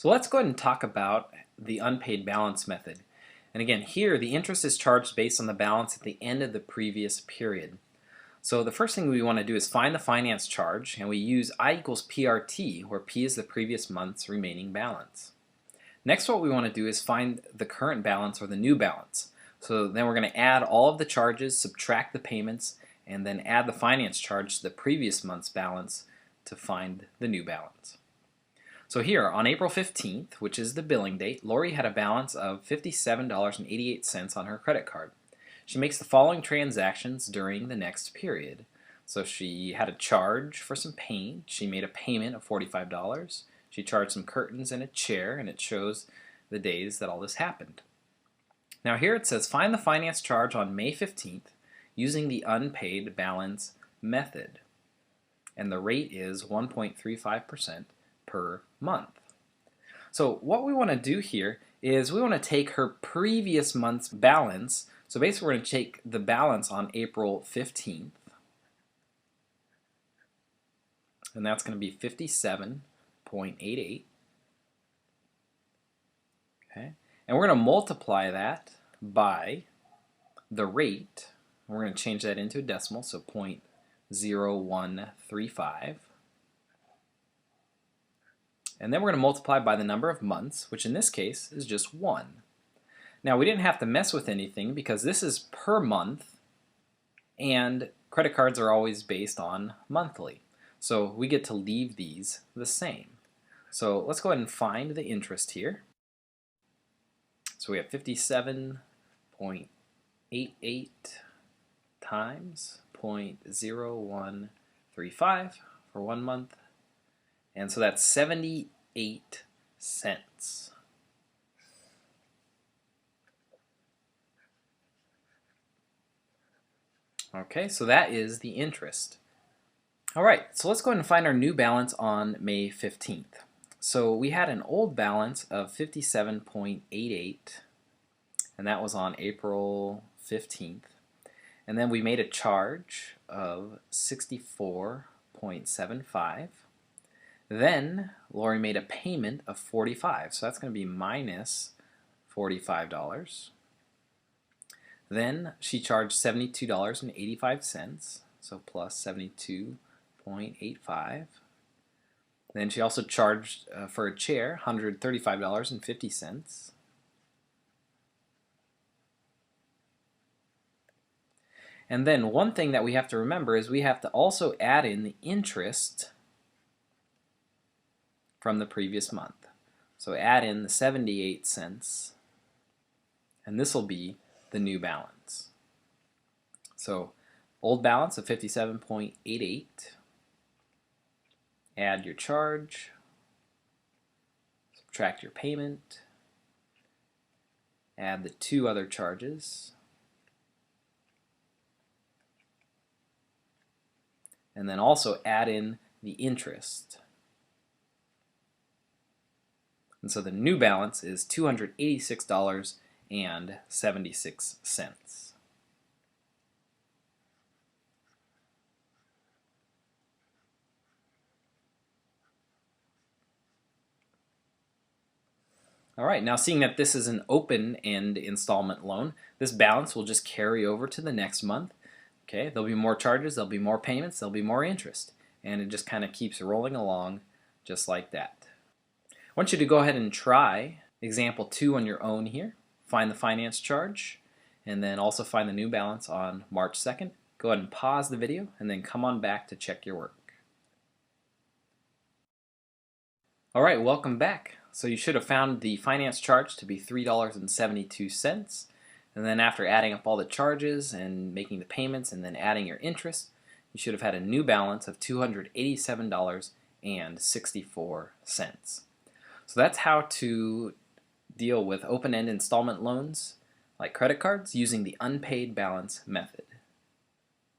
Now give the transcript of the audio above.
So let's go ahead and talk about the unpaid balance method. And again, here the interest is charged based on the balance at the end of the previous period. So the first thing we want to do is find the finance charge, and we use I equals PRT, where P is the previous month's remaining balance. Next, what we want to do is find the current balance or the new balance. So then we're going to add all of the charges, subtract the payments, and then add the finance charge to the previous month's balance to find the new balance. So here, on April 15th, which is the billing date, Lori had a balance of $57.88 on her credit card. She makes the following transactions during the next period. So she had a charge for some paint. She made a payment of $45. She charged some curtains and a chair, and it shows the days that all this happened. Now here it says find the finance charge on May 15th using the unpaid balance method. And the rate is 1.35% per month. So what we want to do here is we want to take her previous month's balance. So basically we're going to take the balance on April 15th, and that's going to be 57.88. Okay, and we're going to multiply that by the rate. We're going to change that into a decimal, so 0.0135. And then we're going to multiply by the number of months, which in this case is just 1. Now we didn't have to mess with anything because this is per month, and credit cards are always based on monthly. So we get to leave these the same. So let's go ahead and find the interest here. So we have 57.88 times 0.0135 for 1 month. And so that's 78 cents. Okay, so that is the interest. All right, so let's go ahead and find our new balance on May 15th. So we had an old balance of 57.88, and that was on April 15th. And then we made a charge of 64.75. Then Lori made a payment of $45, so that's going to be minus $45. Then she charged $72.85, so plus 72.85. Then she also charged for a chair $135.50. And then one thing that we have to remember is we have to also add in the interest from the previous month. So add in the 78 cents, and this will be the new balance. So old balance of 57.88, add your charge, subtract your payment, add the 2 other charges, and then also add in the interest. And so the new balance is $286.76. All right, now seeing that this is an open-end installment loan, this balance will just carry over to the next month. Okay, there'll be more charges, there'll be more payments, there'll be more interest, and it just kind of keeps rolling along just like that. I want you to go ahead and try example 2 on your own here. Find the finance charge, and then also find the new balance on March 2nd. Go ahead and pause the video, and then come on back to check your work. All right, welcome back. So you should have found the finance charge to be $3.72. And then after adding up all the charges and making the payments and then adding your interest, you should have had a new balance of $287.64. So that's how to deal with open-end installment loans like credit cards using the unpaid balance method.